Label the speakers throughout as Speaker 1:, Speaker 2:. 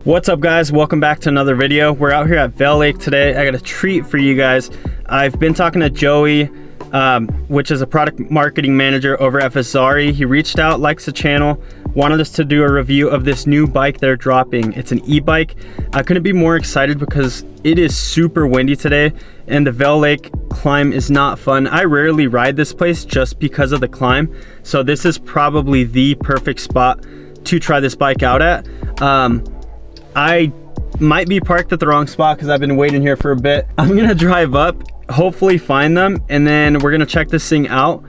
Speaker 1: What's up guys, welcome back to another video. We're out here at Vail Lake today. I got a treat for you guys. I've been talking to Joey, which is a product marketing manager over at Fezzari. He reached out, likes the channel, wanted us to do a review of this new bike they're dropping. It's an e-bike. I couldn't be more excited because it is super windy today and the Vail Lake climb is not fun. I rarely ride this place just because of the climb, so this is probably the perfect spot to try this bike out at. I might be parked at the wrong spot because I've been waiting here for a bit. I'm gonna drive up, hopefully find them, and then we're gonna check this thing out.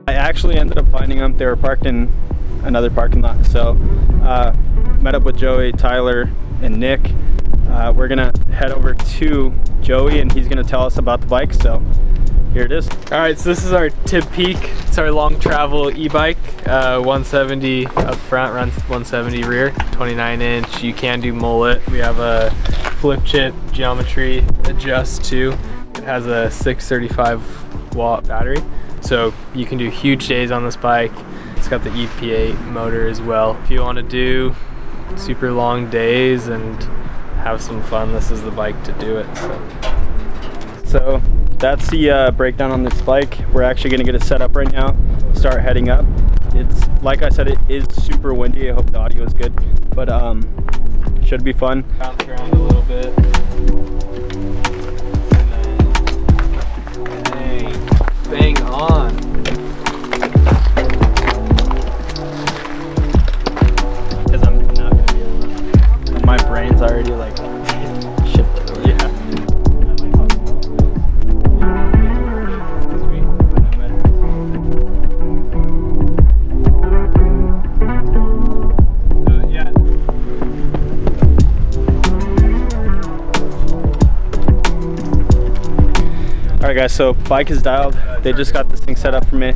Speaker 1: I actually ended up finding them. They were parked in another parking lot. So met up with Joey, Tyler, and Nick. We're gonna head over to Joey and he's gonna tell us about the bike. So here it is.
Speaker 2: All right, so this is our Timp Peak. It's our long travel e-bike, 170 up front, runs 170 rear, 29-inch. You can do mullet. We have a flip chip geometry adjust too. It has a 635 watt battery, so you can do huge days on this bike. It's got the EP8 motor as well. If you want to do super long days and have some fun, this is the bike to do it.
Speaker 1: So that's the breakdown on this bike. We're actually gonna get it set up right now, start heading up. It's, like I said, it is super windy. I hope the audio is good, but should be fun.
Speaker 2: Bounce around a little bit. And then bang on.
Speaker 1: Because I'm not gonna be able to, my brain's already like shifted. Yeah. Alright guys, so bike is dialed. They just got this thing set up for me.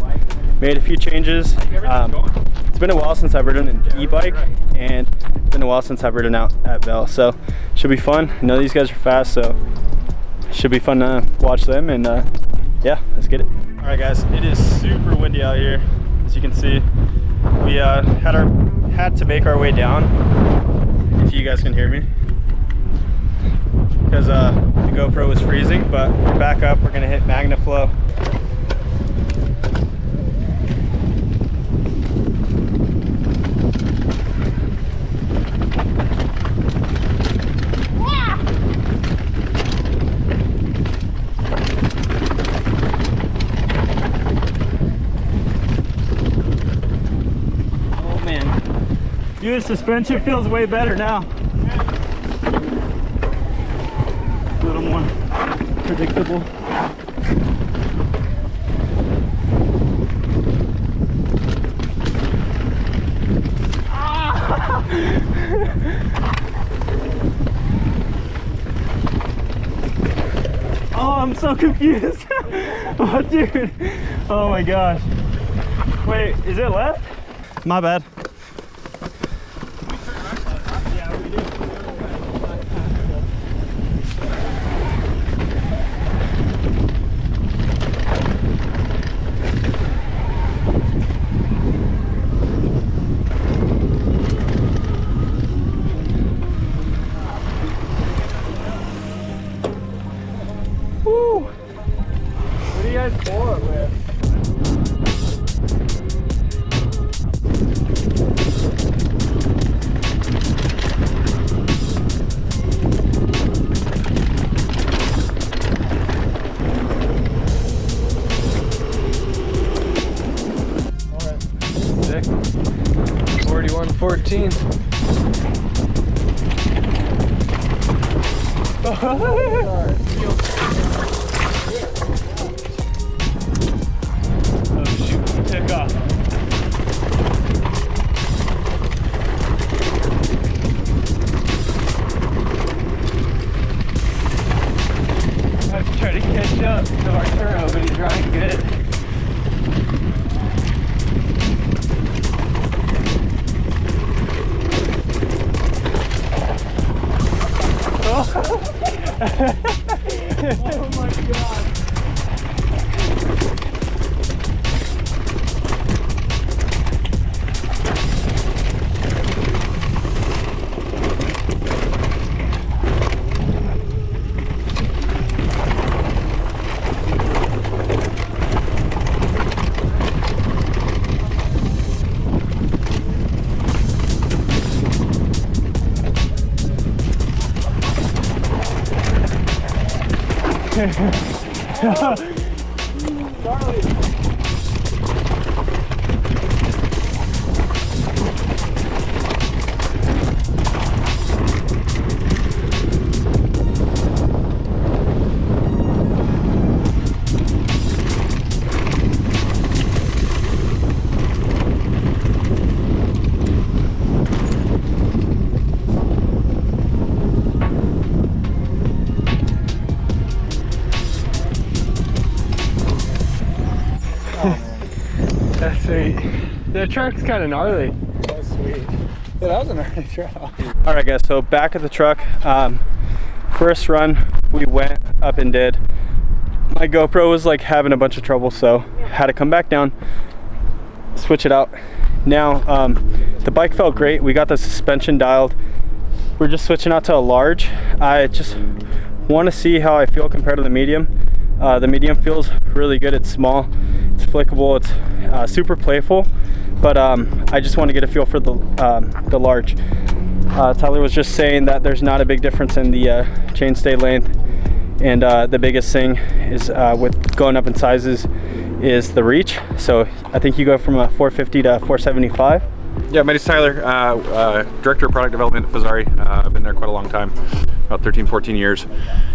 Speaker 1: Made a few changes. It's been a while since I've ridden an e-bike and it's been a while since I've ridden out at Vail. So should be fun. I know these guys are fast, so should be fun to watch them, and yeah, let's get it. Alright guys, it is super windy out here. As you can see, we had to make our way down, if you guys can hear me, because the GoPro was freezing, but we're back up. We're gonna hit MagnaFlow. Oh man, dude, the suspension feels way better now. A little more predictable. Oh, I'm so confused. Oh, dude. Oh my gosh. Wait, is it left? My bad. Woo! What do you guys pull it with? Alright. Sick. 4114. Took off. I was trying to catch up to Arturo, but he's riding good. Oh my god.
Speaker 2: That's sweet. The truck's kind of gnarly.
Speaker 3: That's sweet. Yeah, that was a gnarly truck.
Speaker 1: All right, guys, so back at the truck. First run we went up and did. My GoPro was like having a bunch of trouble, so had to come back down, switch it out. Now, the bike felt great. We got the suspension dialed. We're just switching out to a large. I just want to see how I feel compared to the medium. The medium feels really good. It's small, it's flickable, it's super playful, but I just want to get a feel for the large. Tyler was just saying that there's not a big difference in the chainstay length, and the biggest thing is with going up in sizes is the reach. So I think you go from a 450 to 475.
Speaker 4: Yeah, my name's Tyler, Director of Product Development at Fezzari. I've been there quite a long time, about 13, 14 years.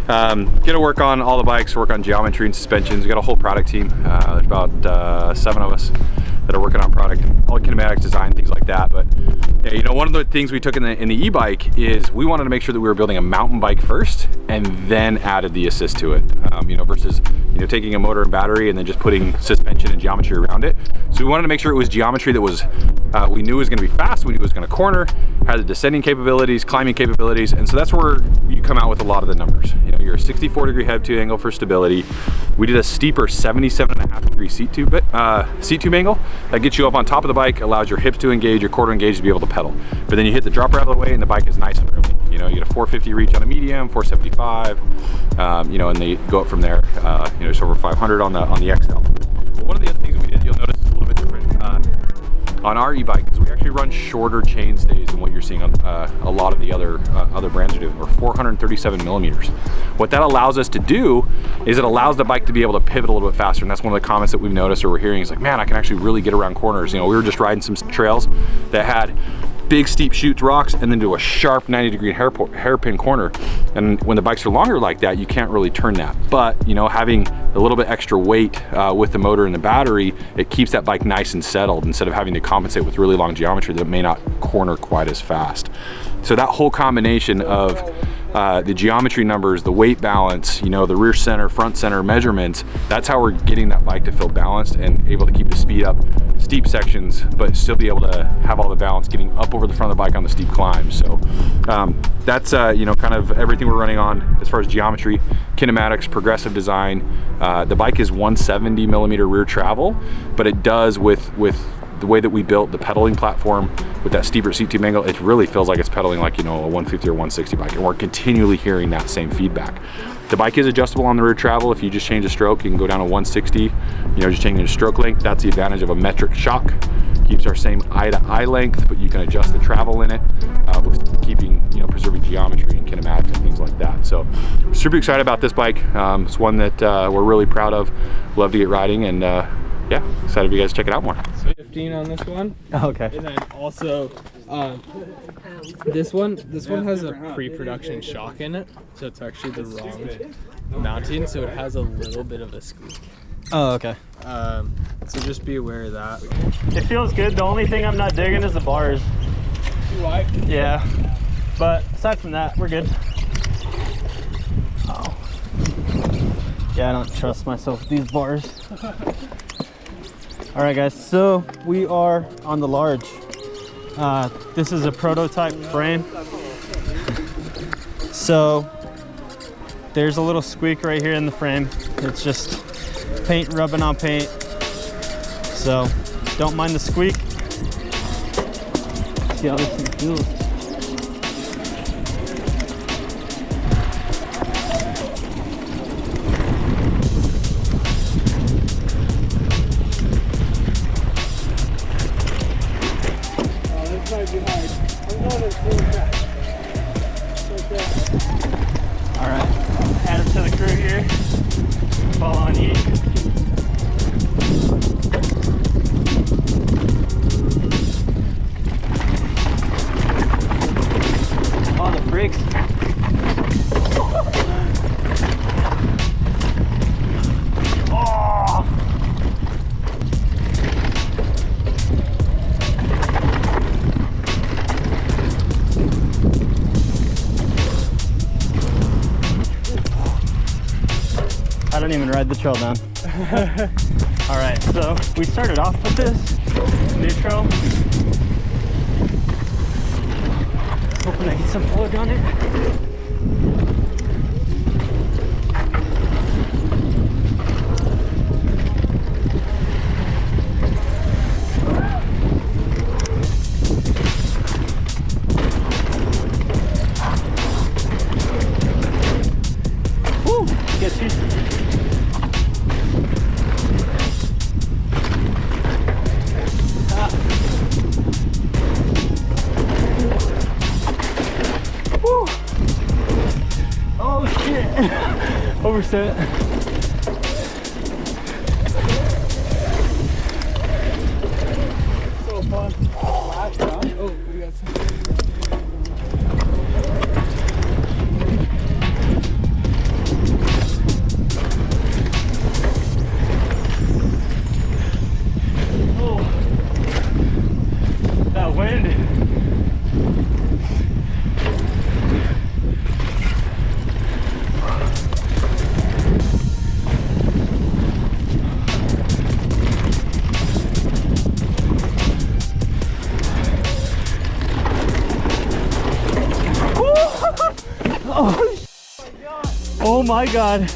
Speaker 4: Get to work on all the bikes, work on geometry and suspensions. We got a whole product team. There's about 7 of us that are working on product, all kinematics, design, things like that. But yeah, you know, one of the things we took in the e-bike is we wanted to make sure that we were building a mountain bike first and then added the assist to it, you know, versus, you know, taking a motor and battery and then just putting suspension and geometry around it. So we wanted to make sure it was geometry that was, we knew it was going to be fast, we knew it was going to corner, had the descending capabilities, climbing capabilities, and so that's where you come out with a lot of the numbers. You know, you're a 64-degree head-to angle for stability. We did a steeper 77.5-degree seat tube angle that gets you up on top of the bike, allows your hips to engage, your core to engage to be able to pedal. But then you hit the dropper out of the way and the bike is nice and roomy. You know, you get a 450 reach on a medium, 475, you know, and they go up from there, you know, just over 500 on the XL. But one of the other things we did, you'll notice, is a little bit different on our e-bike, is we actually run shorter chainstays than what you're seeing on a lot of the other brands are doing. We're 437 millimeters. What that allows us to do is it allows the bike to be able to pivot a little bit faster, and that's one of the comments that we've noticed or we're hearing is like, man, I can actually really get around corners. You know, we were just riding some trails that had big steep chutes, rocks, and then do a sharp 90-degree hairpin corner. And when the bikes are longer like that, you can't really turn that. But, you know, having a little bit extra weight with the motor and the battery, it keeps that bike nice and settled instead of having to compensate with really long geometry that may not corner quite as fast. So that whole combination of the geometry numbers, the weight balance, you know, the rear center, front center measurements, that's how we're getting that bike to feel balanced and able to keep the speed up steep sections, but still be able to have all the balance getting up over the front of the bike on the steep climbs. So that's, you know, kind of everything we're running on as far as geometry, kinematics, progressive design. The bike is 170 millimeter rear travel, but it does with the way that we built the pedaling platform with that steeper seat tube angle, it really feels like it's pedaling like, you know, a 150 or 160 bike, and we're continually hearing that same feedback. The bike is adjustable on the rear travel. If you just change the stroke, you can go down to 160, you know, just changing the stroke length. That's the advantage of a metric shock. Keeps our same eye to eye length, but you can adjust the travel in it with keeping, you know, preserving geometry and kinematics and things like that. So we're super excited about this bike. It's one that we're really proud of, love to get riding, and yeah, excited for you guys to check it out more.
Speaker 2: 15 on this one.
Speaker 1: Oh, okay.
Speaker 2: And then also, this one has a pre-production shock in it, so it's actually the wrong mounting, so it has a little bit of a squeak.
Speaker 1: Oh, okay.
Speaker 2: So just be aware of that.
Speaker 1: It feels good. The only thing I'm not digging is the bars.
Speaker 2: Why?
Speaker 1: Yeah, but aside from that, we're good. Oh. Yeah, I don't trust myself with these bars. All right, guys, so we are on the large. This is a prototype frame. So there's a little squeak right here in the frame. It's just paint rubbing on paint. So don't mind the squeak. See how this thing feels. All right, add it to the crew here. fall on E. Oh, the brakes. Oh. I don't even ride the trail down. All right, so we started off with this neutral. Hoping I get some plug on it. Woo! Get you. Oh shit! Overset.
Speaker 3: So fun. Last round. Oh, we got some.
Speaker 1: Oh, that wind. Oh my god.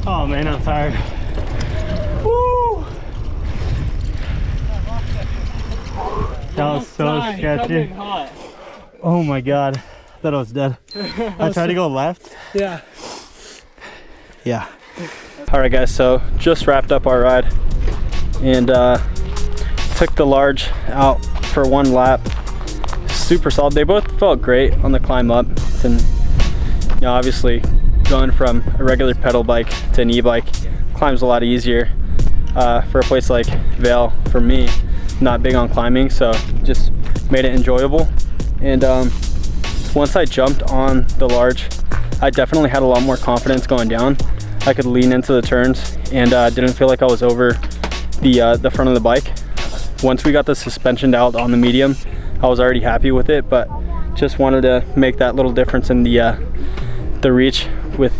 Speaker 1: Oh man, I'm tired. Woo! That was so sketchy. Oh my god, I thought I was dead. I tried to go left.
Speaker 3: Yeah.
Speaker 1: Yeah. All right, guys. So just wrapped up our ride and took the large out for one lap. Super solid. They both felt great on the climb up, and you know, obviously, going from a regular pedal bike to an e-bike climbs a lot easier for a place like Vail. For me, not big on climbing, so just made it enjoyable. And once I jumped on the large, I definitely had a lot more confidence going down. I could lean into the turns and didn't feel like I was over the front of the bike. Once we got the suspension out on the medium, I was already happy with it, but just wanted to make that little difference in the reach with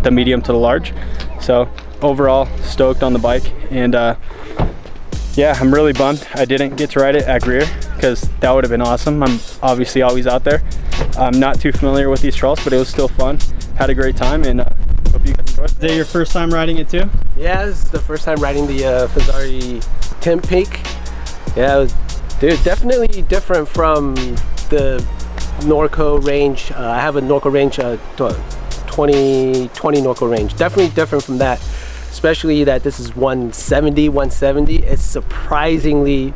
Speaker 1: the medium to the large. So overall, stoked on the bike, and yeah, I'm really bummed I didn't get to ride it at Greer, because that would have been awesome. I'm obviously always out there. I'm not too familiar with these trails, but it was still fun. Had a great time, and hope you guys enjoyed it. Is it your first time riding it too?
Speaker 5: Yeah, this is the first time riding the Fezzari Timp peak. Yeah, it was, dude, definitely different from the Norco range. I have a Norco range, 2020 Norco range. Definitely different from that, especially that this is 170. It's surprisingly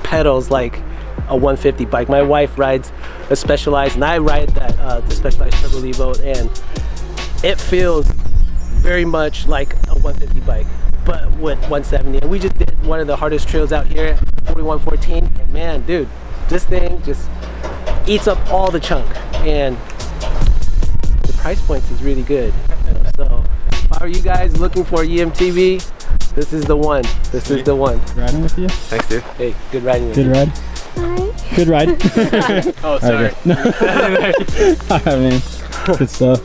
Speaker 5: pedals like a 150 bike. My wife rides a Specialized, and I ride that the Specialized Turbo Levo, and it feels very much like a 150 bike, but with 170. And we just did one of the hardest trails out here, 4114, and man, dude, this thing just eats up all the chunk, and the price points is really good. So if are you guys looking for E-MTB, this is the one. This is the one.
Speaker 1: Riding with you?
Speaker 4: Thanks, dude.
Speaker 5: Hey, good riding with
Speaker 1: Good
Speaker 5: you.
Speaker 1: ride. Good ride.
Speaker 2: Oh, sorry.
Speaker 1: I mean, good stuff.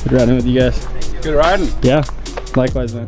Speaker 1: Good riding with you guys.
Speaker 4: Good riding.
Speaker 1: Yeah, likewise, man.